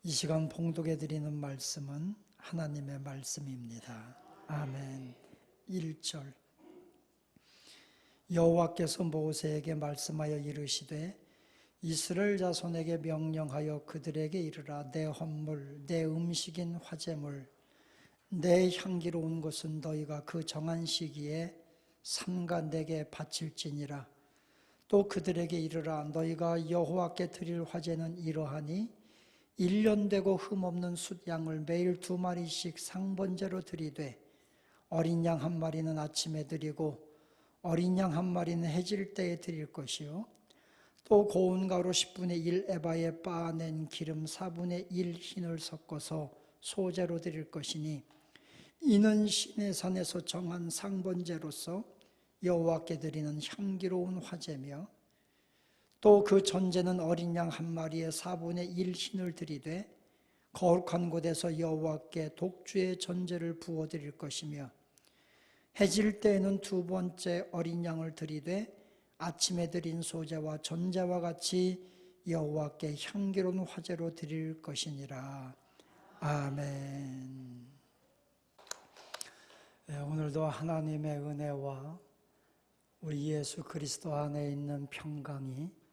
이 시간 봉독해 드리는 말씀은 하나님의 말씀입니다. 아멘. 1절. 여호와께서 모세에게 말씀하여 이르시되 이스라엘 자손에게 명령하여 그들에게 이르라. 내 헌물, 내 음식인 화제물, 내 향기로운 것은 너희가 그 정한 시기에 삼가 내게 바칠지니라. 또 그들에게 이르라. 너희가 여호와께 드릴 화제는 이러하니 1년 되고 흠없는 숫양을 매일 2마리씩 상번제로 드리되 어린 양 1마리는 아침에 드리고 어린 양 1마리는 해질 때에 드릴 것이요 또 고운 가루 10분의 1 에바에 빻아낸 기름 4분의 1 흰을 섞어서 소제로 드릴 것이니 이는 시내산에서 정한 상번제로서 여호와께 드리는 향기로운 화제며 또 그 전제는 어린 양 1마리에 4분의 1 흰을 드리되 거룩한 곳에서 여호와께 독주의 전제를 부어 드릴 것이며 해질 때에는 2번째 어린 양을 드리되 아침에 드린 소제와 전제와 같이 여호와께 향기로운 화제로 드릴 것이니라. 아멘. 오늘도 하나님의 은혜와 우리 예수 그리스도 안에 있는 평강이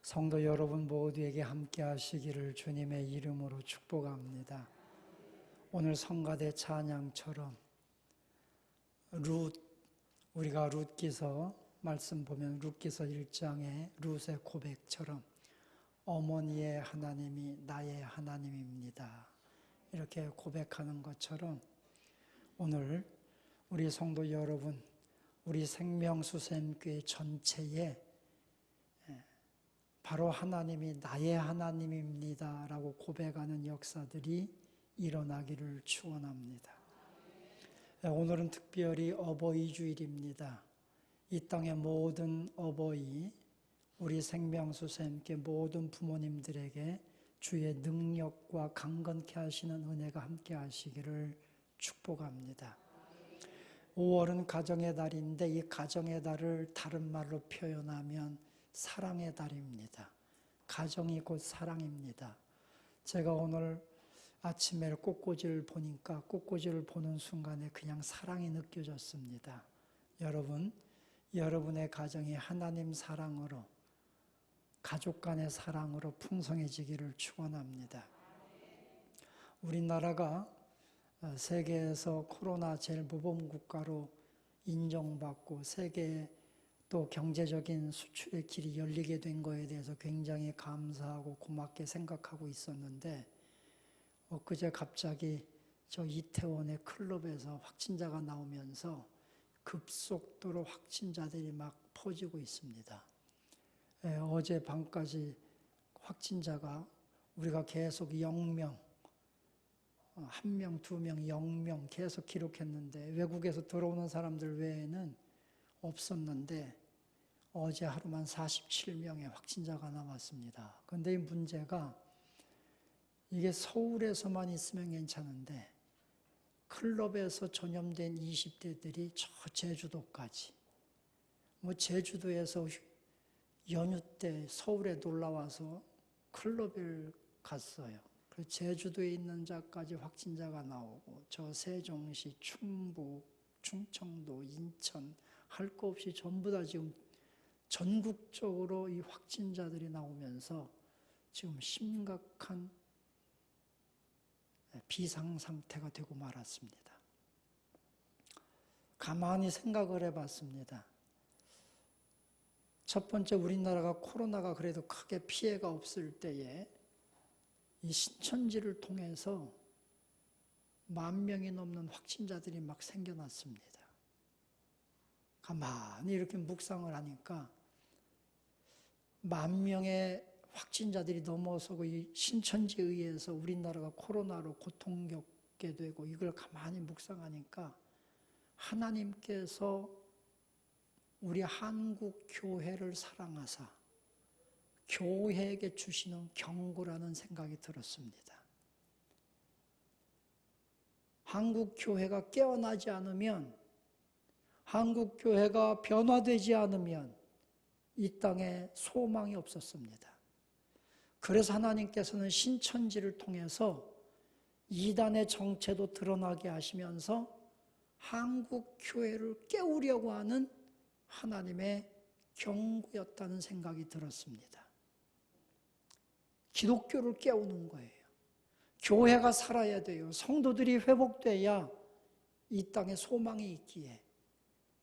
성도 여러분 모두에게 함께 하시기를 주님의 이름으로 축복합니다. 오늘 성가대 찬양처럼 우리가 룻기서 말씀 보면 룻기서 1장의 룻의 고백처럼 어머니의 하나님이 나의 하나님입니다. 이렇게 고백하는 것처럼 오늘 우리 성도 여러분, 우리 생명수샘교회 전체에 바로 하나님이 나의 하나님입니다 라고 고백하는 역사들이 일어나기를 축원합니다. 오늘은 특별히 어버이 주일입니다. 이 땅의 모든 어버이, 우리 생명수샘교회 모든 부모님들에게 주의 능력과 강건케 하시는 은혜가 함께 하시기를 축복합니다. 5월은 가정의 달인데 이 가정의 달을 다른 말로 표현하면 사랑의 달입니다. 가정이 곧 사랑입니다. 제가 오늘 아침에 꽃꽂이를 보니까 꽃꽂이를 보는 순간에 그냥 사랑이 느껴졌습니다. 여러분, 여러분의 가정이 하나님 사랑으로, 가족 간의 사랑으로 풍성해지기를 축원합니다. 우리나라가 세계에서 코로나 제일 모범 국가로 인정받고 세계에 또 경제적인 수출의 길이 열리게 된 거에 대해서 굉장히 감사하고 고맙게 생각하고 있었는데 엊그제 갑자기 저 이태원의 클럽에서 확진자가 나오면서 급속도로 확진자들이 막 퍼지고 있습니다. 어제 밤까지 확진자가 우리가 계속 0명, 1명, 2명, 0명 계속 기록했는데 외국에서 들어오는 사람들 외에는 없었는데 어제 하루만 47명의 확진자가 나왔습니다. 그런데 이 문제가 이게 서울에서만 있으면 괜찮은데 클럽에서 전염된 20대들이 저 제주도까지 제주도에서 연휴 때 서울에 놀러와서 클럽을 갔어요. 그 제주도에 있는 자까지 확진자가 나오고 저 세종시, 충북, 충청도, 인천 할 거 없이 전부 다 지금 전국적으로 이 확진자들이 나오면서 지금 심각한 비상 상태가 되고 말았습니다. 가만히 생각을 해봤습니다. 첫 번째 우리나라가 코로나가 그래도 크게 피해가 없을 때에 이 신천지를 통해서 10,000명이 넘는 확진자들이 막 생겨났습니다. 가만히 이렇게 묵상을 하니까 10,000명의 확진자들이 넘어서고 이 신천지에 의해서 우리나라가 코로나로 고통 겪게 되고 이걸 가만히 묵상하니까 하나님께서 우리 한국 교회를 사랑하사 교회에게 주시는 경고라는 생각이 들었습니다. 한국 교회가 깨어나지 않으면, 한국 교회가 변화되지 않으면 이 땅에 소망이 없었습니다. 그래서 하나님께서는 신천지를 통해서 이단의 정체도 드러나게 하시면서 한국 교회를 깨우려고 하는 하나님의 경고였다는 생각이 들었습니다. 기독교를 깨우는 거예요. 교회가 살아야 돼요. 성도들이 회복돼야 이 땅에 소망이 있기에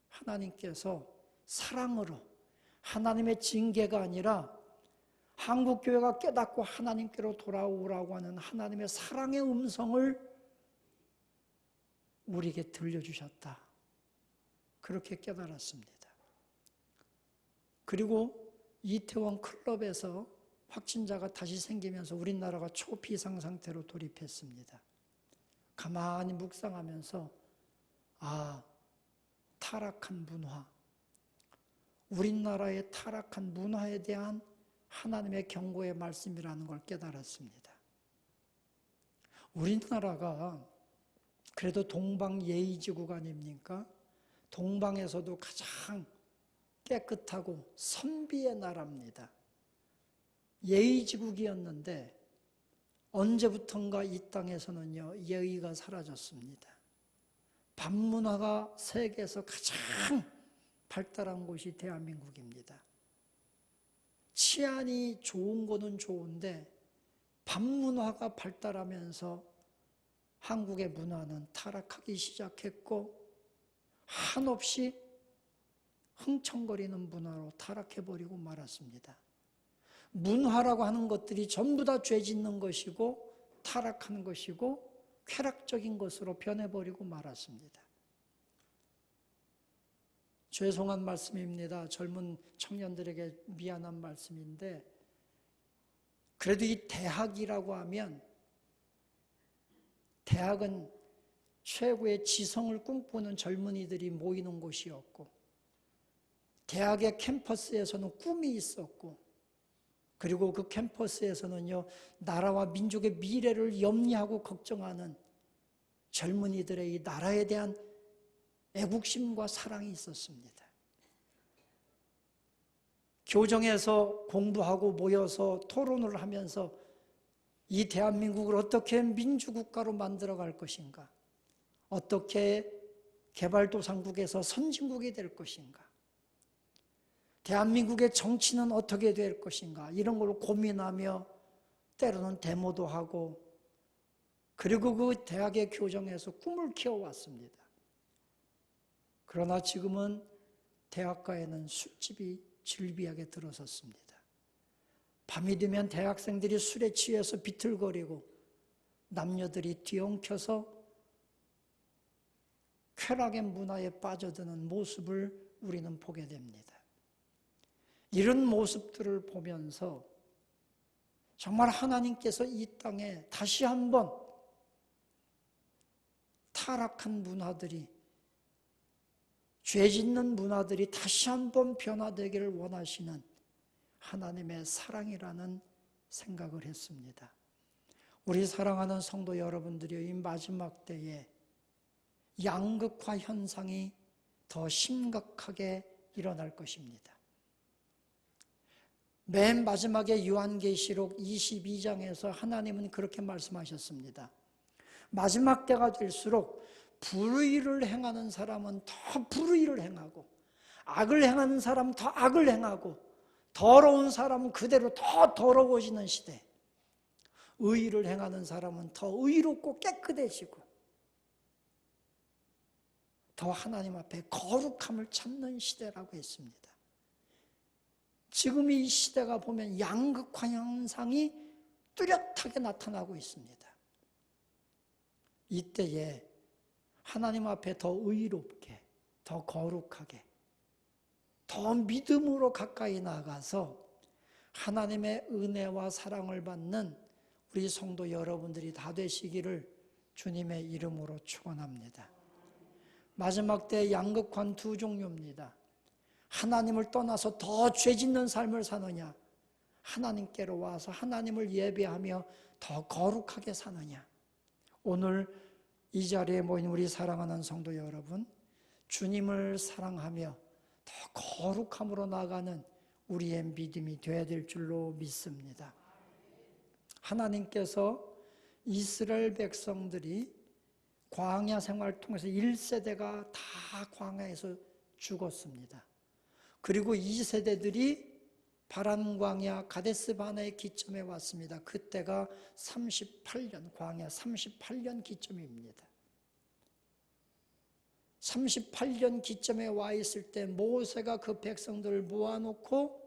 하나님께서 사랑으로, 하나님의 징계가 아니라 한국교회가 깨닫고 하나님께로 돌아오라고 하는 하나님의 사랑의 음성을 우리에게 들려주셨다. 그렇게 깨달았습니다. 그리고 이태원 클럽에서 확진자가 다시 생기면서 우리나라가 초비상 상태로 돌입했습니다. 가만히 묵상하면서 타락한 문화, 우리나라의 타락한 문화에 대한 하나님의 경고의 말씀이라는 걸 깨달았습니다. 우리나라가 그래도 동방 예의지국 아닙니까? 동방에서도 가장 깨끗하고 선비의 나라입니다. 예의지국이었는데 언제부턴가 이 땅에서는요, 예의가 사라졌습니다. 밤문화가 세계에서 가장 발달한 곳이 대한민국입니다. 치안이 좋은 곳은 좋은데 밤문화가 발달하면서 한국의 문화는 타락하기 시작했고 한없이 흥청거리는 문화로 타락해버리고 말았습니다. 문화라고 하는 것들이 전부 다 죄 짓는 것이고 타락하는 것이고 쾌락적인 것으로 변해버리고 말았습니다. 죄송한 말씀입니다. 젊은 청년들에게 미안한 말씀인데 그래도 이 대학이라고 하면 대학은 최고의 지성을 꿈꾸는 젊은이들이 모이는 곳이었고 대학의 캠퍼스에서는 꿈이 있었고 그리고 그 캠퍼스에서는요 나라와 민족의 미래를 염려하고 걱정하는 젊은이들의 이 나라에 대한 애국심과 사랑이 있었습니다. 교정에서 공부하고 모여서 토론을 하면서 이 대한민국을 어떻게 민주국가로 만들어갈 것인가, 어떻게 개발도상국에서 선진국이 될 것인가, 대한민국의 정치는 어떻게 될 것인가 이런 걸 고민하며 때로는 데모도 하고 그리고 그 대학의 교정에서 꿈을 키워왔습니다. 그러나 지금은 대학가에는 술집이 질비하게 들어섰습니다. 밤이 되면 대학생들이 술에 취해서 비틀거리고 남녀들이 뒤엉켜서 쾌락의 문화에 빠져드는 모습을 우리는 보게 됩니다. 이런 모습들을 보면서 정말 하나님께서 이 땅에 다시 한번 타락한 문화들이, 죄 짓는 문화들이 다시 한번 변화되기를 원하시는 하나님의 사랑이라는 생각을 했습니다. 우리 사랑하는 성도 여러분들이 이 마지막 때에 양극화 현상이 더 심각하게 일어날 것입니다. 맨 마지막에 요한계시록 22장에서 하나님은 그렇게 말씀하셨습니다. 마지막 때가 될수록 불의를 행하는 사람은 더 불의를 행하고 악을 행하는 사람은 더 악을 행하고 더러운 사람은 그대로 더 더러워지는 시대, 의를 행하는 사람은 더 의롭고 깨끗해지고 더 하나님 앞에 거룩함을 찾는 시대라고 했습니다. 지금 이 시대가 보면 양극화 현상이 뚜렷하게 나타나고 있습니다. 이때에 하나님 앞에 더 의롭게, 더 거룩하게, 더 믿음으로 가까이 나가서 하나님의 은혜와 사랑을 받는 우리 성도 여러분들이 다 되시기를 주님의 이름으로 축원합니다. 마지막 때 양극화는 두 종류입니다. 하나님을 떠나서 더 죄짓는 삶을 사느냐, 하나님께로 와서 하나님을 예배하며 더 거룩하게 사느냐. 오늘 이 자리에 모인 우리 사랑하는 성도 여러분, 주님을 사랑하며 더 거룩함으로 나아가는 우리의 믿음이 되어야 될 줄로 믿습니다. 하나님께서 이스라엘 백성들이 광야 생활을 통해서 1세대가 다 광야에서 죽었습니다. 그리고 2세대들이 바란 광야 가데스 바네의 기점에 왔습니다. 그때가 38년, 광야 38년 기점입니다. 38년 기점에 와 있을 때 모세가 그 백성들을 모아놓고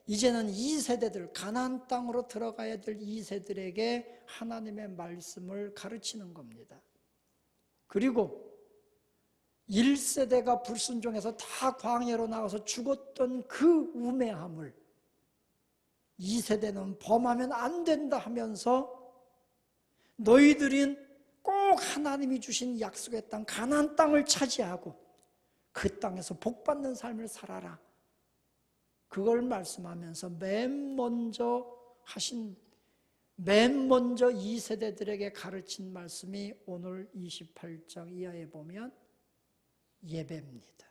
이제는 2세대들, 가나안 땅으로 들어가야 될 2세들에게 하나님의 말씀을 가르치는 겁니다. 그리고 1세대가 불순종해서 다 광야로 나가서 죽었던 그 우매함을 2세대는 범하면 안 된다 하면서 너희들은 꼭 하나님이 주신 약속의 땅 가나안 땅을 차지하고 그 땅에서 복받는 삶을 살아라. 그걸 말씀하면서 맨 먼저 2세대들에게 가르친 말씀이 오늘 28장 이하에 보면 예배입니다.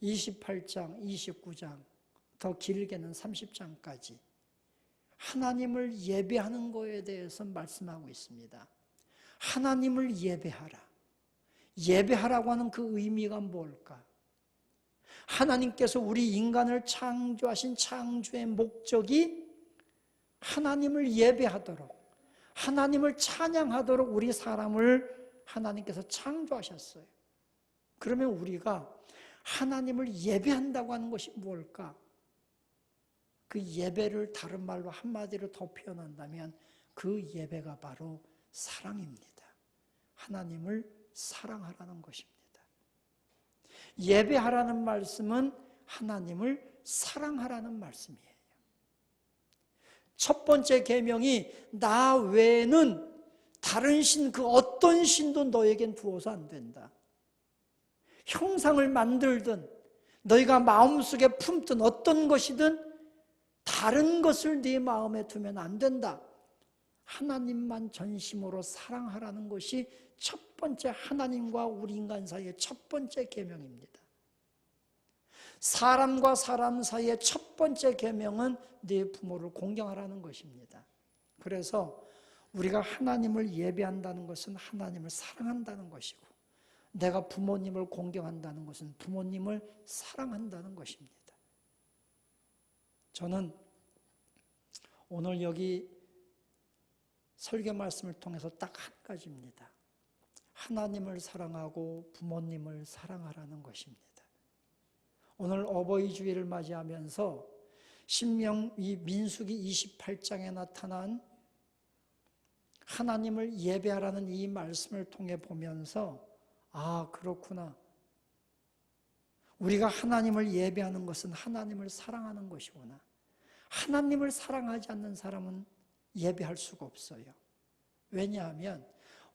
28장, 29장, 더 길게는 30장까지 하나님을 예배하는 것에 대해서 말씀하고 있습니다. 하나님을 예배하라. 예배하라고 하는 그 의미가 뭘까? 하나님께서 우리 인간을 창조하신 창조의 목적이 하나님을 예배하도록, 하나님을 찬양하도록 우리 사람을 하나님께서 창조하셨어요. 그러면 우리가 하나님을 예배한다고 하는 것이 뭘까? 그 예배를 다른 말로 한마디로 더 표현한다면 그 예배가 바로 사랑입니다. 하나님을 사랑하라는 것입니다. 예배하라는 말씀은 하나님을 사랑하라는 말씀이에요. 첫 번째 계명이 나 외에는 다른 신, 그 어떤 신도 너에겐 두어서 안 된다. 형상을 만들든 너희가 마음속에 품든 어떤 것이든 다른 것을 네 마음에 두면 안 된다. 하나님만 전심으로 사랑하라는 것이 첫 번째 하나님과 우리 인간 사이의 첫 번째 계명입니다. 사람과 사람 사이의 첫 번째 계명은 네 부모를 공경하라는 것입니다. 그래서 우리가 하나님을 예배한다는 것은 하나님을 사랑한다는 것이고 내가 부모님을 공경한다는 것은 부모님을 사랑한다는 것입니다. 저는 오늘 여기 설교 말씀을 통해서 딱 한 가지입니다. 하나님을 사랑하고 부모님을 사랑하라는 것입니다. 오늘 어버이 주일을 맞이하면서 민수기 28장에 나타난 하나님을 예배하라는 이 말씀을 통해 보면서 아, 그렇구나. 우리가 하나님을 예배하는 것은 하나님을 사랑하는 것이구나. 하나님을 사랑하지 않는 사람은 예배할 수가 없어요. 왜냐하면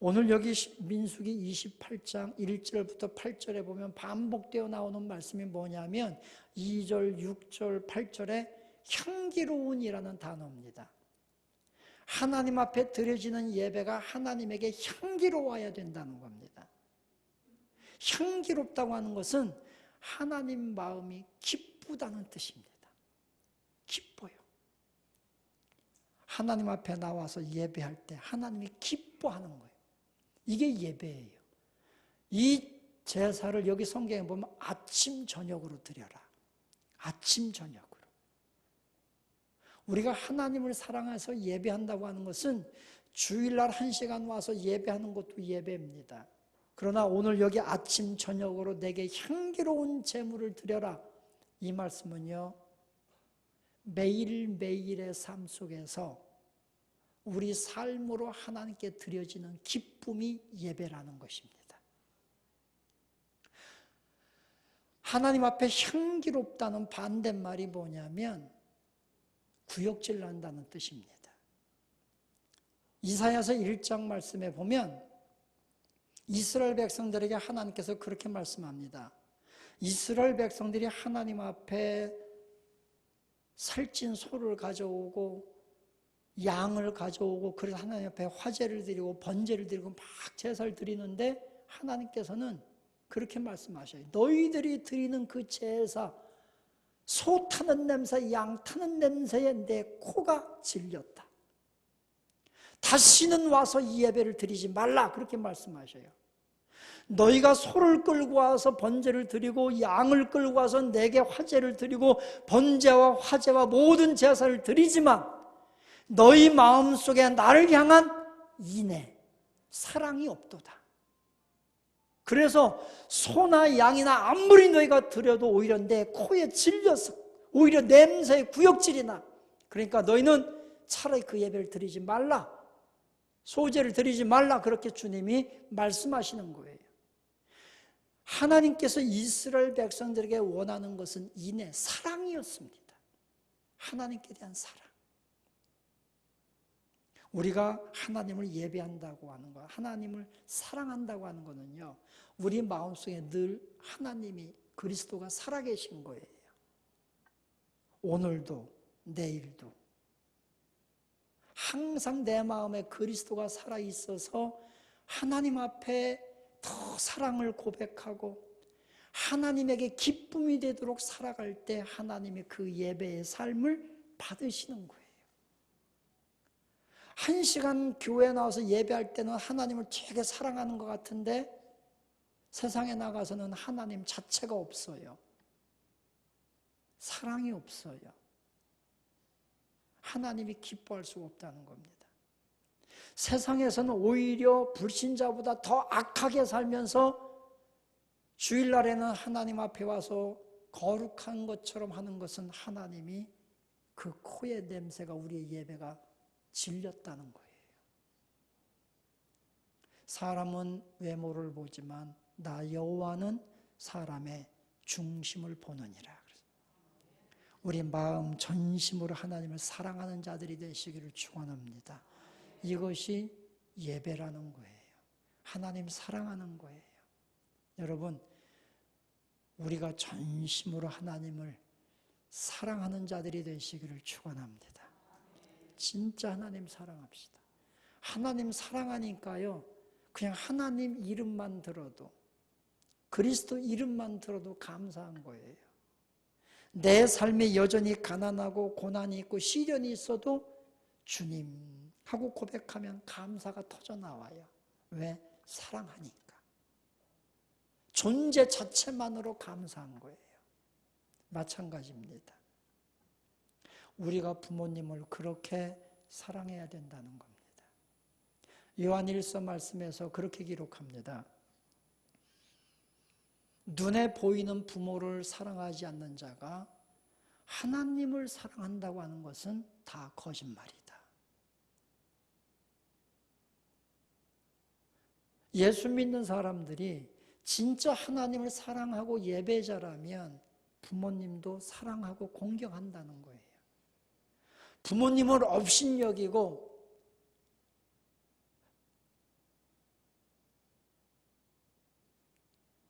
오늘 여기 민수기 28장 1절부터 8절에 보면 반복되어 나오는 말씀이 뭐냐면 2절, 6절, 8절에 향기로운이라는 단어입니다. 하나님 앞에 드려지는 예배가 하나님에게 향기로워야 된다는 겁니다. 향기롭다고 하는 것은 하나님 마음이 기쁘다는 뜻입니다. 기뻐요. 하나님 앞에 나와서 예배할 때 하나님이 기뻐하는 거예요. 이게 예배예요. 이 제사를 여기 성경에 보면 아침 저녁으로 드려라. 아침 저녁으로. 우리가 하나님을 사랑해서 예배한다고 하는 것은 주일날 1시간 와서 예배하는 것도 예배입니다. 그러나 오늘 여기 아침 저녁으로 내게 향기로운 제물을 드려라. 이 말씀은요. 매일매일의 삶 속에서 우리 삶으로 하나님께 드려지는 기쁨이 예배라는 것입니다. 하나님 앞에 향기롭다는 반대말이 뭐냐면 구역질 난다는 뜻입니다. 이사야서 1장 말씀에 보면 이스라엘 백성들에게 하나님께서 그렇게 말씀합니다. 이스라엘 백성들이 하나님 앞에 살찐 소를 가져오고 양을 가져오고 그래서 하나님 앞에 화제를 드리고 번제를 드리고 막 제사를 드리는데 하나님께서는 그렇게 말씀하셔요. 너희들이 드리는 그 제사, 소 타는 냄새, 양 타는 냄새에 내 코가 질렸다. 다시는 와서 이 예배를 드리지 말라, 그렇게 말씀하셔요. 너희가 소를 끌고 와서 번제를 드리고 양을 끌고 와서 내게 화제를 드리고 번제와 화제와 모든 제사를 드리지만 너희 마음속에 나를 향한 인애, 사랑이 없도다. 그래서 소나 양이나 아무리 너희가 드려도 오히려 내 코에 질려서 오히려 냄새에 구역질이 나. 그러니까 너희는 차라리 그 예배를 드리지 말라, 소제를 드리지 말라, 그렇게 주님이 말씀하시는 거예요. 하나님께서 이스라엘 백성들에게 원하는 것은 인애, 사랑이었습니다. 하나님께 대한 사랑. 우리가 하나님을 예배한다고 하는 것, 하나님을 사랑한다고 하는 것은요, 우리 마음속에 늘 하나님이, 그리스도가 살아계신 거예요. 오늘도 내일도 항상 내 마음에 그리스도가 살아있어서 하나님 앞에 더 사랑을 고백하고 하나님에게 기쁨이 되도록 살아갈 때 하나님의 그 예배의 삶을 받으시는 거예요. 1시간 교회에 나와서 예배할 때는 하나님을 되게 사랑하는 것 같은데 세상에 나가서는 하나님 자체가 없어요. 사랑이 없어요. 하나님이 기뻐할 수가 없다는 겁니다. 세상에서는 오히려 불신자보다 더 악하게 살면서 주일날에는 하나님 앞에 와서 거룩한 것처럼 하는 것은 하나님이 그 코의 냄새가 우리의 예배가 질렸다는 거예요. 사람은 외모를 보지만 나 여호와는 사람의 중심을 보느니라. 우리 마음 전심으로 하나님을 사랑하는 자들이 되시기를 축원합니다. 이것이 예배라는 거예요. 하나님 사랑하는 거예요. 여러분, 우리가 전심으로 하나님을 사랑하는 자들이 되시기를 축원합니다. 진짜 하나님 사랑합시다. 하나님 사랑하니까요, 그냥 하나님 이름만 들어도, 그리스도 이름만 들어도 감사한 거예요. 내 삶에 여전히 가난하고 고난이 있고 시련이 있어도 주님 하고 고백하면 감사가 터져 나와요. 왜? 사랑하니까. 존재 자체만으로 감사한 거예요. 마찬가지입니다. 우리가 부모님을 그렇게 사랑해야 된다는 겁니다. 요한일서 말씀에서 그렇게 기록합니다. 눈에 보이는 부모를 사랑하지 않는 자가 하나님을 사랑한다고 하는 것은 다 거짓말이다. 예수 믿는 사람들이 진짜 하나님을 사랑하고 예배자라면 부모님도 사랑하고 공경한다는 거예요. 부모님을 업신여기고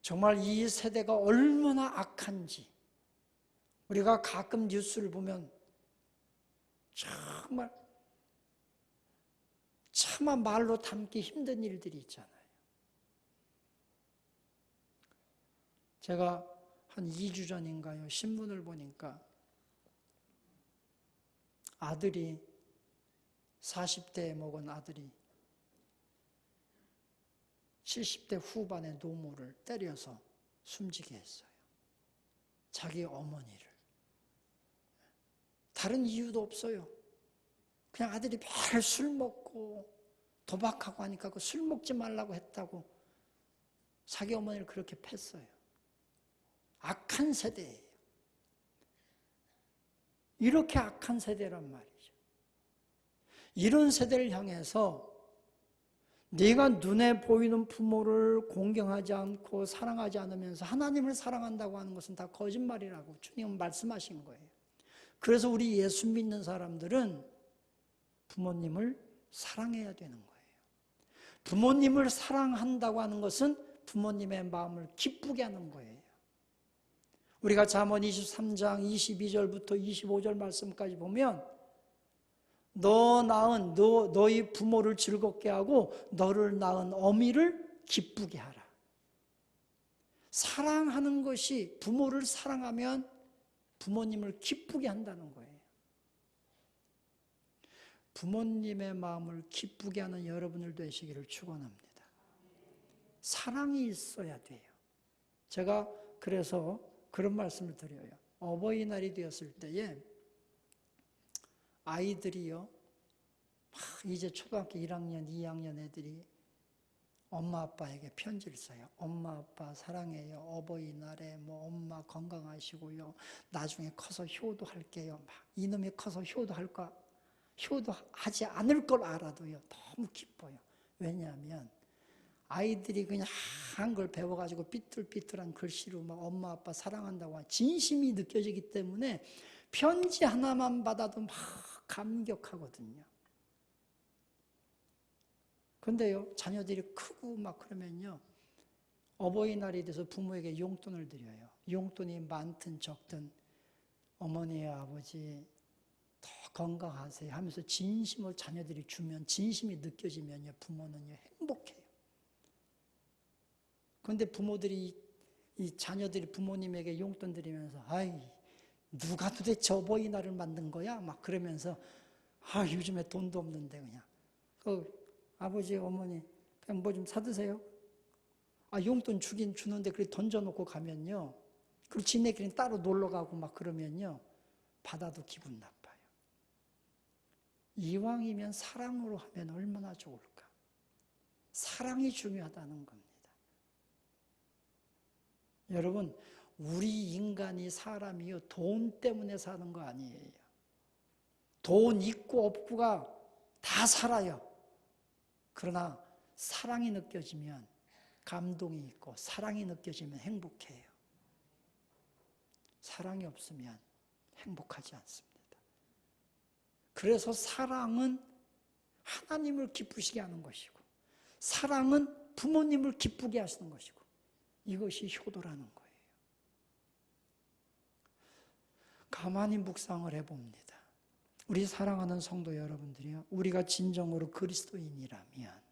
정말 이 세대가 얼마나 악한지 우리가 가끔 뉴스를 보면 정말 차마 말로 담기 힘든 일들이 있잖아요. 제가 한 2주 전인가요? 신문을 보니까 아들이 40대에 먹은 아들이 70대 후반의 노모를 때려서 숨지게 했어요. 자기 어머니를. 다른 이유도 없어요. 그냥 아들이 매일 술 먹고 도박하고 하니까 그 술 먹지 말라고 했다고 자기 어머니를 그렇게 팼어요. 악한 세대예요. 이렇게 악한 세대란 말이죠. 이런 세대를 향해서 네가 눈에 보이는 부모를 공경하지 않고 사랑하지 않으면서 하나님을 사랑한다고 하는 것은 다 거짓말이라고 주님은 말씀하신 거예요. 그래서 우리 예수 믿는 사람들은 부모님을 사랑해야 되는 거예요. 부모님을 사랑한다고 하는 것은 부모님의 마음을 기쁘게 하는 거예요. 우리가 잠언 23장 22절부터 25절 말씀까지 보면 너희 부모를 즐겁게 하고 너를 낳은 어미를 기쁘게 하라. 사랑하는 것이 부모를 사랑하면 부모님을 기쁘게 한다는 거예요. 부모님의 마음을 기쁘게 하는 여러분들 되시기를 축원합니다. 사랑이 있어야 돼요. 제가 그래서 그런 말씀을 드려요. 어버이날이 되었을 때에 아이들이요, 이제 초등학교 1학년, 2학년 애들이 엄마 아빠에게 편지를 써요. 엄마 아빠 사랑해요. 어버이날에 뭐 엄마 건강하시고요. 나중에 커서 효도할게요. 막 이놈이 커서 효도하지 않을 걸 알아도요. 너무 기뻐요. 왜냐하면 아이들이 그냥 한글 배워가지고 삐뚤삐뚤한 글씨로 막 엄마 아빠 사랑한다고 진심이 느껴지기 때문에 편지 하나만 받아도 막 감격하거든요. 근데요, 자녀들이 크고 막 그러면요, 어버이날이 돼서 부모에게 용돈을 드려요. 용돈이 많든 적든 어머니, 아버지 더 건강하세요 하면서 진심으로 자녀들이 주면, 진심이 느껴지면요, 부모는요, 행복해요. 그런데 부모들이, 이 자녀들이 부모님에게 용돈 드리면서, 아이, 누가 도대체 어버이날을 만든 거야? 막 그러면서, 요즘에 돈도 없는데 그냥. 아버지, 어머니, 그냥 뭐 좀 사드세요. 용돈 주긴 주는데 그렇게 던져놓고 가면요. 그리고 지네끼리 따로 놀러 가고 막 그러면요. 받아도 기분 나빠요. 이왕이면 사랑으로 하면 얼마나 좋을까. 사랑이 중요하다는 겁니다. 여러분, 우리 인간이 사람이요. 돈 때문에 사는 거 아니에요. 돈 있고 없고가 다 살아요. 그러나 사랑이 느껴지면 감동이 있고 사랑이 느껴지면 행복해요. 사랑이 없으면 행복하지 않습니다. 그래서 사랑은 하나님을 기쁘시게 하는 것이고 사랑은 부모님을 기쁘게 하시는 것이고 이것이 효도라는 거예요. 가만히 묵상을 해봅니다. 우리 사랑하는 성도 여러분들이요, 우리가 진정으로 그리스도인이라면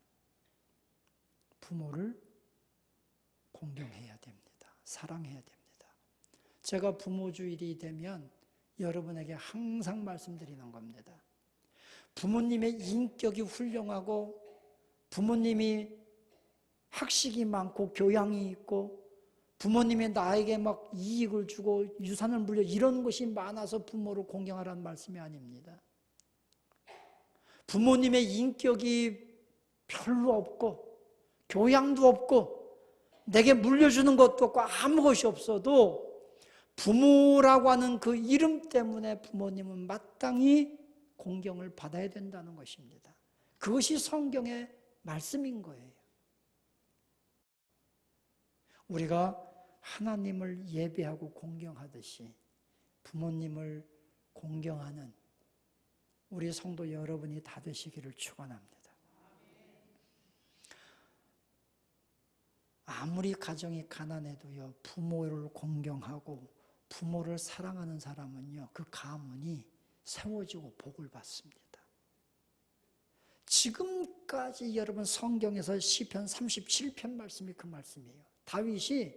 부모를 공경해야 됩니다. 사랑해야 됩니다. 제가 부모주일이 되면 여러분에게 항상 말씀드리는 겁니다. 부모님의 인격이 훌륭하고 부모님이 학식이 많고 교양이 있고 부모님이 나에게 막 이익을 주고 유산을 물려 이런 것이 많아서 부모를 공경하라는 말씀이 아닙니다. 부모님의 인격이 별로 없고 교양도 없고 내게 물려주는 것도 없고 아무 것이 없어도 부모라고 하는 그 이름 때문에 부모님은 마땅히 공경을 받아야 된다는 것입니다. 그것이 성경의 말씀인 거예요. 우리가 하나님을 예배하고 공경하듯이 부모님을 공경하는 우리 성도 여러분이 다 되시기를 축원합니다. 아무리 가정이 가난해도요, 부모를 공경하고 부모를 사랑하는 사람은요, 그 가문이 세워지고 복을 받습니다. 지금까지 여러분 성경에서 시편 37편 말씀이 그 말씀이에요. 다윗이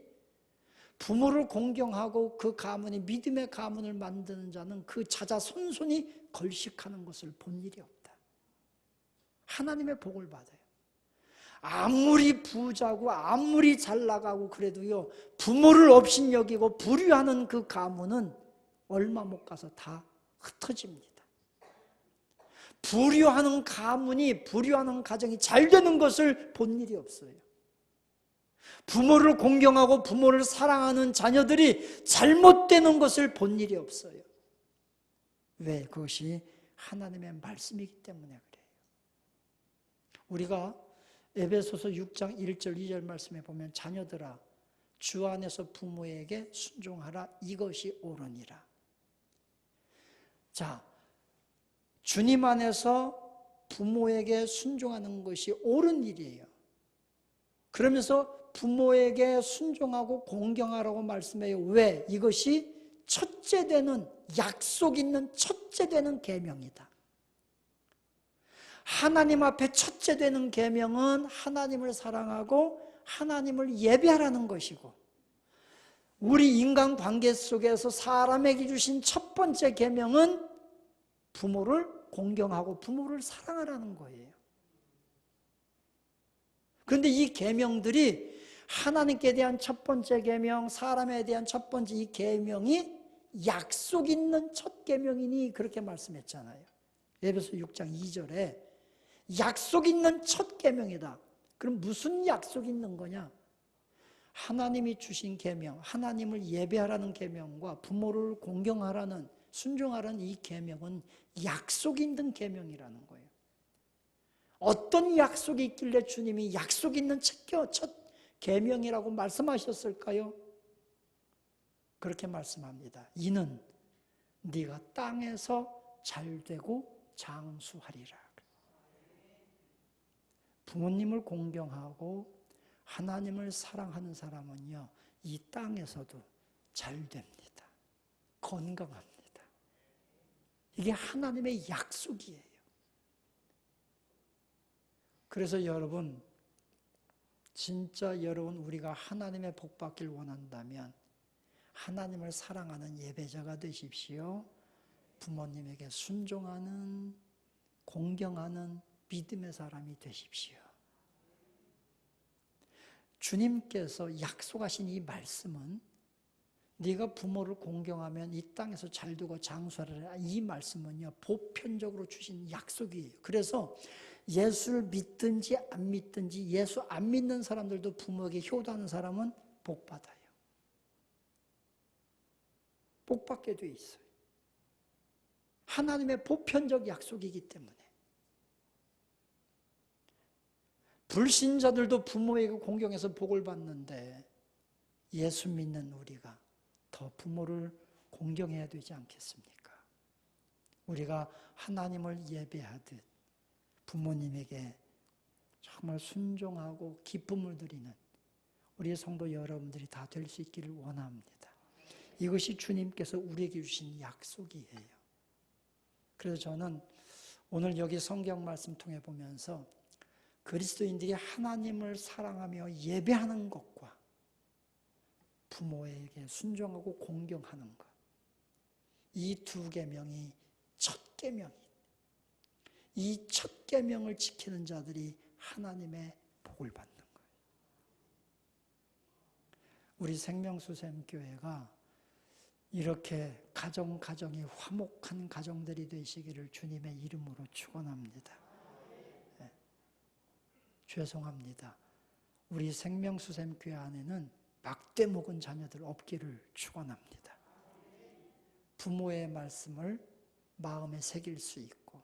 부모를 공경하고 그 가문이 믿음의 가문을 만드는 자는 그 자자 손손이 걸식하는 것을 본 일이 없다. 하나님의 복을 받아요. 아무리 부자고 아무리 잘 나가고 그래도요, 부모를 업신여기고 불효하는 그 가문은 얼마 못 가서 다 흩어집니다. 불효하는 가문이, 불효하는 가정이 잘 되는 것을 본 일이 없어요. 부모를 공경하고 부모를 사랑하는 자녀들이 잘못되는 것을 본 일이 없어요. 왜? 그것이 하나님의 말씀이기 때문에 그래요. 우리가 에베소서 6장 1절 2절 말씀에 보면 자녀들아 주 안에서 부모에게 순종하라 이것이 옳으니라. 자, 주님 안에서 부모에게 순종하는 것이 옳은 일이에요. 그러면서 부모에게 순종하고 공경하라고 말씀해요. 왜? 이것이 첫째 되는, 약속 있는 첫째 되는 계명이다. 하나님 앞에 첫째 되는 계명은 하나님을 사랑하고 하나님을 예배하라는 것이고 우리 인간관계 속에서 사람에게 주신 첫 번째 계명은 부모를 공경하고 부모를 사랑하라는 거예요. 그런데 이 계명들이 하나님께 대한 첫 번째 계명, 사람에 대한 첫 번째 이 계명이 약속 있는 첫 계명이니 그렇게 말씀했잖아요. 에베소 6장 2절에 약속 있는 첫 계명이다. 그럼 무슨 약속이 있는 거냐? 하나님이 주신 계명, 하나님을 예배하라는 계명과 부모를 공경하라는, 순종하라는 이 계명은 약속 있는 계명이라는 거예요. 어떤 약속이 있길래 주님이 약속 있는 첫 계명이라고 말씀하셨을까요? 그렇게 말씀합니다. 이는 네가 땅에서 잘되고 장수하리라. 부모님을 공경하고 하나님을 사랑하는 사람은요, 이 땅에서도 잘 됩니다. 건강합니다. 이게 하나님의 약속이에요. 그래서 여러분, 진짜 여러분 우리가 하나님의 복 받길 원한다면 하나님을 사랑하는 예배자가 되십시오. 부모님에게 순종하는, 공경하는 믿음의 사람이 되십시오. 주님께서 약속하신 이 말씀은 네가 부모를 공경하면 이 땅에서 잘되고 장수하리라. 이 말씀은요, 보편적으로 주신 약속이에요. 그래서 예수를 믿든지 안 믿든지 예수 안 믿는 사람들도 부모에게 효도하는 사람은 복 받아요. 복 받게 돼 있어요. 하나님의 보편적 약속이기 때문에. 불신자들도 부모에게 공경해서 복을 받는데 예수 믿는 우리가 더 부모를 공경해야 되지 않겠습니까? 우리가 하나님을 예배하듯 부모님에게 정말 순종하고 기쁨을 드리는 우리 성도 여러분들이 다 될 수 있기를 원합니다. 이것이 주님께서 우리에게 주신 약속이에요. 그래서 저는 오늘 여기 성경 말씀 통해 보면서 그리스도인들이 하나님을 사랑하며 예배하는 것과 부모에게 순종하고 공경하는 것, 이 두 계명이 첫 계명이, 이 첫 계명을 지키는 자들이 하나님의 복을 받는 거예요. 우리 생명수샘교회가 이렇게 가정이 화목한 가정들이 되시기를 주님의 이름으로 축원합니다. 네. 죄송합니다. 우리 생명수샘교회 안에는 막대 먹은 자녀들 없기를 축원합니다. 부모의 말씀을 마음에 새길 수 있고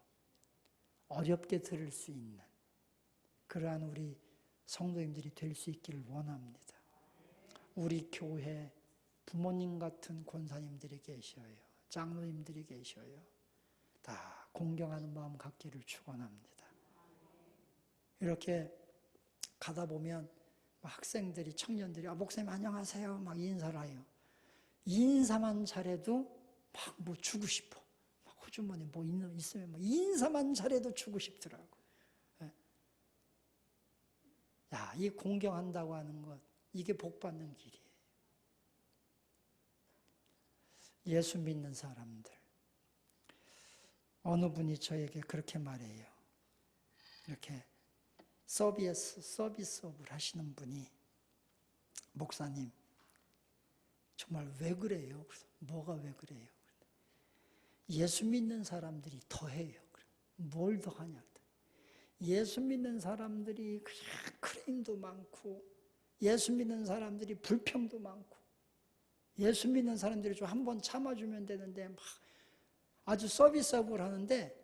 어렵게 들을 수 있는 그러한 우리 성도님들이 될 수 있기를 원합니다. 우리 교회 부모님 같은 권사님들이 계셔요. 장로님들이 계셔요. 다 공경하는 마음 갖기를 축원합니다. 이렇게 가다 보면 학생들이, 청년들이 목사님 안녕하세요 막 인사를 해요. 인사만 잘해도 막 뭐 주고 싶어. 막 호주머니 뭐 있으면 막 인사만 잘해도 주고 싶더라고. 야, 이 공경한다고 하는 것, 이게 복 받는 길이에요. 예수 믿는 사람들, 어느 분이 저에게 그렇게 말해요. 이렇게 서비스업을 하시는 분이, 목사님 정말 왜 그래요? 그래서 뭐가 왜 그래요? 예수 믿는 사람들이 더해요. 뭘 더하냐? 예수 믿는 사람들이 그냥 크레임도 많고, 예수 믿는 사람들이 불평도 많고, 예수 믿는 사람들이 좀 한번 참아주면 되는데 막 아주 서비스업을 하는데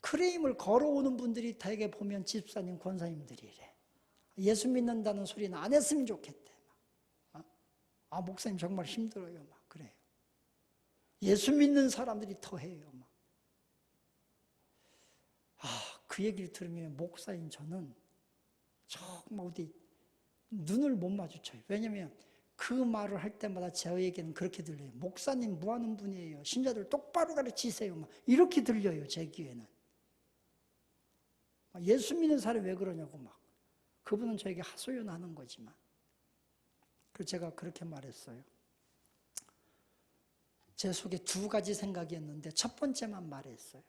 크레임을 걸어오는 분들이 되게 보면 집사님, 권사님들이래. 예수 믿는다는 소리는 안 했으면 좋겠대. 막. 목사님 정말 힘들어요. 막 그래요. 예수 믿는 사람들이 더 해요. 막. 그 얘기를 들으면 목사인 저는 정말 어디 눈을 못 마주쳐요. 왜냐하면 그 말을 할 때마다 저에게는 그렇게 들려요. 목사님 뭐 하는 분이에요? 신자들 똑바로 가르치세요. 막 이렇게 들려요. 제 귀에는. 예수 믿는 사람이 왜 그러냐고 막. 그분은 저에게 하소연하는 거지만. 그래서 제가 그렇게 말했어요. 제 속에 두 가지 생각이었는데 첫 번째만 말했어요.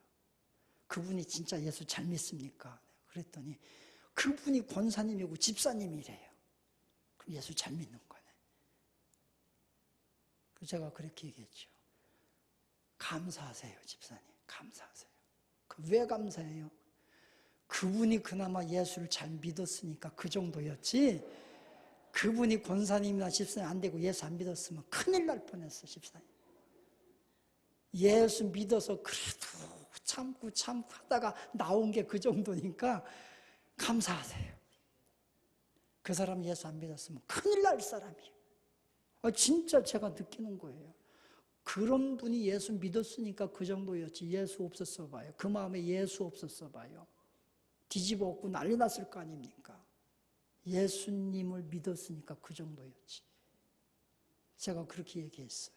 그분이 진짜 예수 잘 믿습니까? 그랬더니 그분이 권사님이고 집사님이래요. 그럼 예수 잘 믿는 거네. 그래서 제가 그렇게 얘기했죠. 감사하세요, 집사님. 감사하세요. 왜 감사해요? 그분이 그나마 예수를 잘 믿었으니까 그 정도였지, 그분이 권사님이나 집사님 안 되고 예수 안 믿었으면 큰일 날 뻔했어, 집사님. 예수 믿어서 그래도 참고 하다가 나온 게 그 정도니까 감사하세요. 그 사람 예수 안 믿었으면 큰일 날 사람이에요. 진짜 제가 느끼는 거예요. 그런 분이 예수 믿었으니까 그 정도였지, 예수 없었어 봐요. 그 마음에 예수 없었어 봐요. 뒤집어 엎고 난리 났을 거 아닙니까? 예수님을 믿었으니까 그 정도였지. 제가 그렇게 얘기했어요.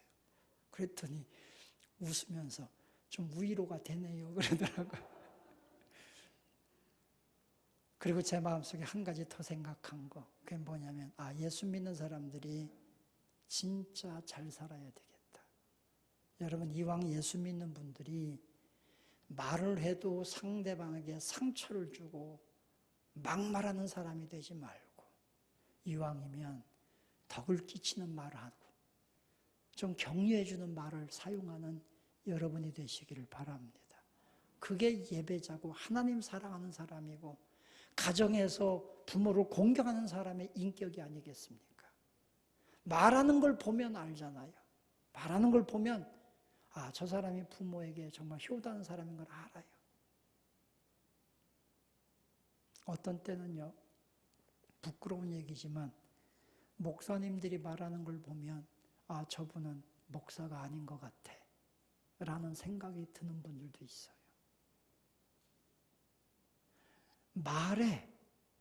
그랬더니 웃으면서 좀 위로가 되네요 그러더라고요. 그리고 제 마음속에 한 가지 더 생각한 거, 그게 뭐냐면 예수 믿는 사람들이 진짜 잘 살아야 되겠다. 여러분, 이왕 예수 믿는 분들이 말을 해도 상대방에게 상처를 주고 막말하는 사람이 되지 말고, 이왕이면 덕을 끼치는 말을 하고 좀 격려해 주는 말을 사용하는 여러분이 되시기를 바랍니다. 그게 예배자고 하나님 사랑하는 사람이고 가정에서 부모를 공경하는 사람의 인격이 아니겠습니까? 말하는 걸 보면 알잖아요. 말하는 걸 보면 저 사람이 부모에게 정말 효도하는 사람인 걸 알아요. 어떤 때는요, 부끄러운 얘기지만 목사님들이 말하는 걸 보면 저분은 목사가 아닌 것 같아 라는 생각이 드는 분들도 있어요. 말에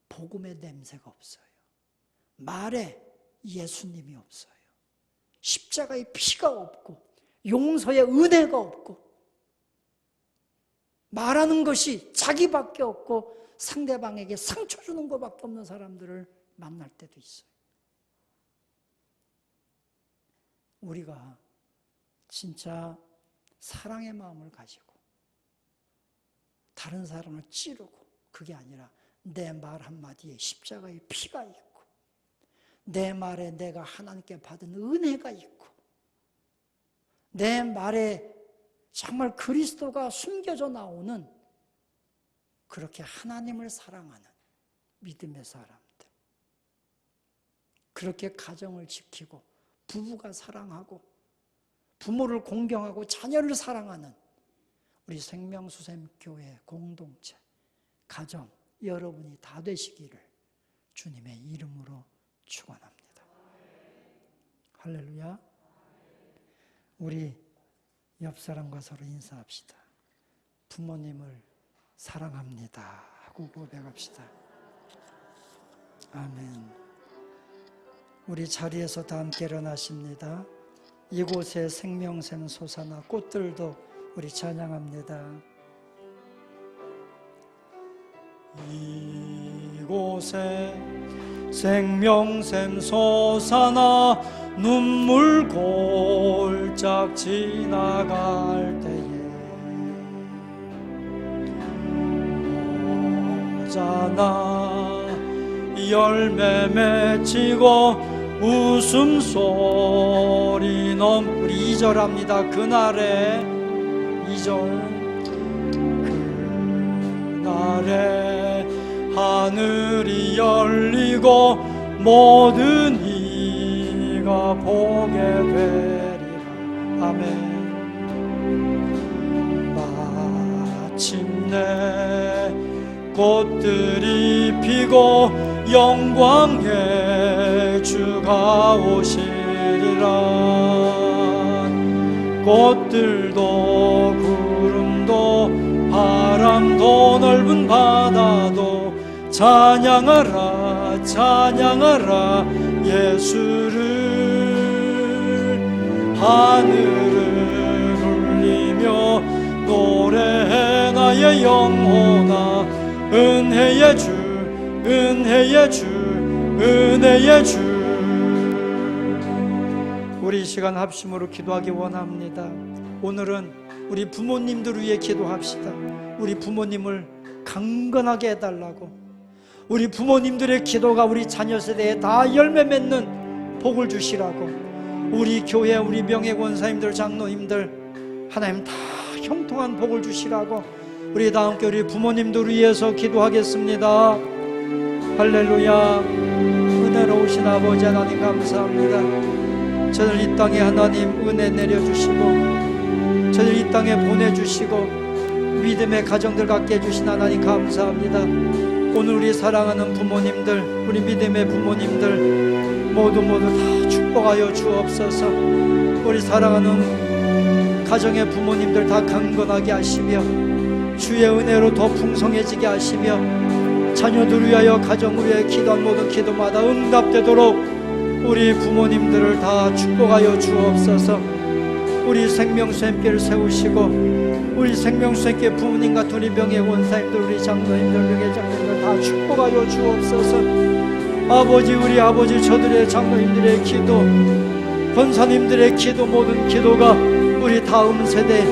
복음의 냄새가 없어요. 말에 예수님이 없어요. 십자가의 피가 없고 용서의 은혜가 없고 말하는 것이 자기밖에 없고 상대방에게 상처 주는 것밖에 없는 사람들을 만날 때도 있어요. 우리가 진짜 사랑의 마음을 가지고 다른 사람을 찌르고, 그게 아니라 내 말 한마디에 십자가의 피가 있고 내 말에 내가 하나님께 받은 은혜가 있고 내 말에 정말 그리스도가 숨겨져 나오는, 그렇게 하나님을 사랑하는 믿음의 사람들, 그렇게 가정을 지키고 부부가 사랑하고 부모를 공경하고 자녀를 사랑하는 우리 생명수샘교회 공동체, 가정, 여러분이 다 되시기를 주님의 이름으로 축원합니다. 할렐루야. 우리 옆 사람과 서로 인사합시다. 부모님을 사랑합니다 하고 고백합시다. 아멘. 우리 자리에서 다 함께 일어나십니다. 이곳에 생명샘 솟아나 꽃들도 우리 찬양합니다. 이곳에 생명샘 솟아나 눈물 골짝 지나갈 때에 호자나 열매 맺히고 웃음소리 우리 2절 합니다. 그날에 2절 그날에 하늘이 열리고 모든 이가 보게 되리라. 아멘. 마침내 꽃들이 피고 영광의 주가 오시리라. 꽃들도 구름도 바람도 넓은 바다도 찬양하라 찬양하라 예수를. 하늘을 울리며 노래해 나의 영혼아 은혜의 주 은혜의 주 은혜의 주. 우리 이 시간 합심으로 기도하기 원합니다. 오늘은 우리 부모님들 위해 기도합시다. 우리 부모님을 강건하게 해달라고, 우리 부모님들의 기도가 우리 자녀 세대에 다 열매 맺는 복을 주시라고, 우리 교회, 우리 명예권사님들, 장로님들 하나님 다 형통한 복을 주시라고 우리 다 함께 우리 부모님들 위해서 기도하겠습니다. 할렐루야. 은혜로우신 아버지 하나님 감사합니다. 저들 이 땅에 하나님 은혜 내려주시고 저들 이 땅에 보내주시고 믿음의 가정들 갖게 해주신 하나님 감사합니다. 오늘 우리 사랑하는 부모님들, 우리 믿음의 부모님들 모두 다 축복하여 주옵소서. 우리 사랑하는 가정의 부모님들 다 강건하게 하시며 주의 은혜로 더 풍성해지게 하시며 자녀들 위하여 가정을 위하여 기도한 모든 기도마다 응답되도록 우리 부모님들을 다 축복하여 주옵소서. 우리 생명수행길을 세우시고 우리 생명수행길 부모님 같은 우리 명예권사님들, 우리 장로님들, 명예장로님들 다 축복하여 주옵소서. 아버지, 우리 아버지 저들의 장로님들의 기도, 권사님들의 기도, 모든 기도가 우리 다음 세대,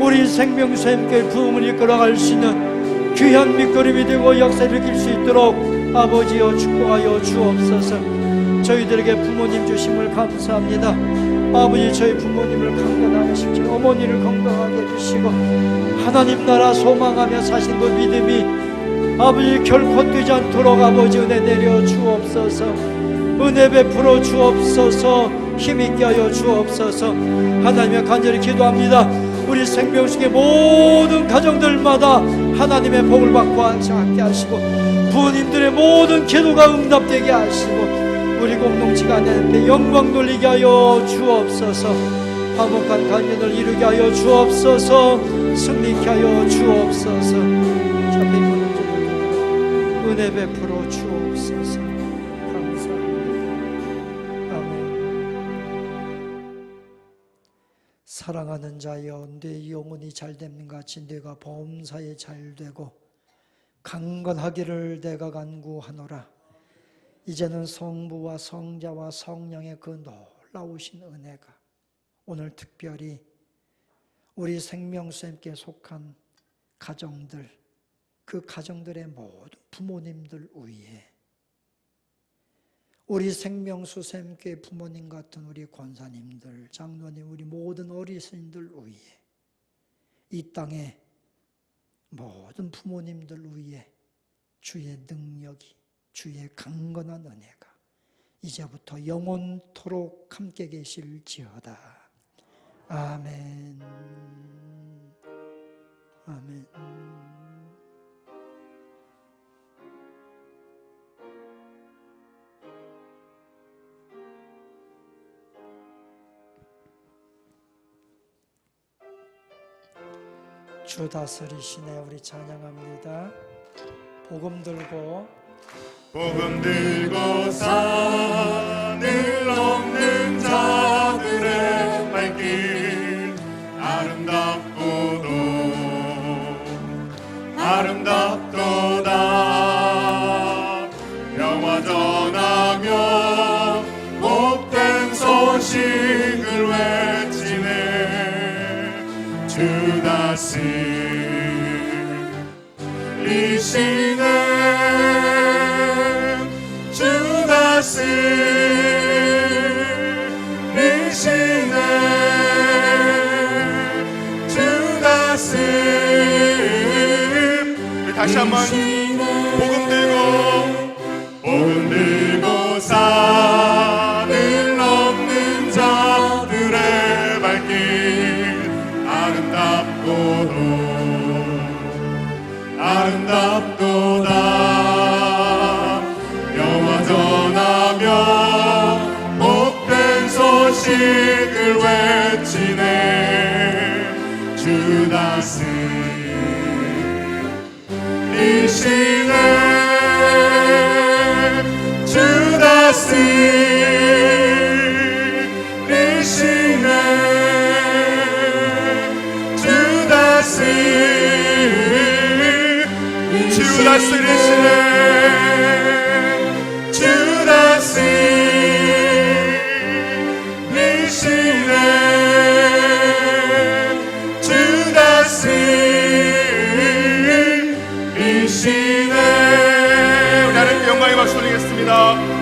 우리 생명수행길 부흥을 이끌어갈 수 있는 귀한 밑거름이 되고 역사를 일으킬 수 있도록 아버지여 축복하여 주옵소서. 저희들에게 부모님 주심을 감사합니다. 아버지, 저희 부모님을 강건하게 하시고 어머니를 건강하게 해주시고 하나님 나라 소망하며 사신 그 믿음이 아버지 결코 뛰지 않도록 아버지 은혜 내려 주옵소서. 은혜 베풀어 주옵소서. 힘있게 하여 주옵소서. 하나님의 간절히 기도합니다. 우리 생명수의 모든 가정들마다 하나님의 복을 받고 하게 하시고 부모님들의 모든 기도가 응답되게 하시고 우리 공동체가 하나님께 영광 돌리게 하여 주옵소서. 화목한 간증을 이루게 하여 주옵소서. 승리케 하여 주옵소서. 잡힌 분들에게 은혜 베풀어 주옵소서. 감사합니다. 아멘. 사랑하는 자여, 내 영혼이 잘됨과 같이 내가 범사에 잘되고 강건하기를 내가 간구하노라. 이제는 성부와 성자와 성령의 그 놀라우신 은혜가 오늘 특별히 우리 생명수님께 속한 가정들, 그 가정들의 모든 부모님들 위에, 우리 생명수님께 부모님 같은 우리 권사님들, 장로님, 우리 모든 어르신들 위에, 이 땅에 모든 부모님들 위에 주의 능력이, 주의 강건한 은혜가 이제부터 영원토록 함께 계실지어다. 아멘. 아멘. 주 다스리시네. 우리 찬양합니다. 복음 들고 산을 넘는 자들의 발길 아름답도다. 영화 전하며 복된 소식을 외치네. 주 다스리시네. 다시 한번 복음 들고 산을 넘는 자들의 발길 아름답도다. 영화 전하며 복된 소식을 외치네. 주 다스리시네. 주 다스리시네. 주 다스리시네. 주 다스리시네. 기도드렸습니다.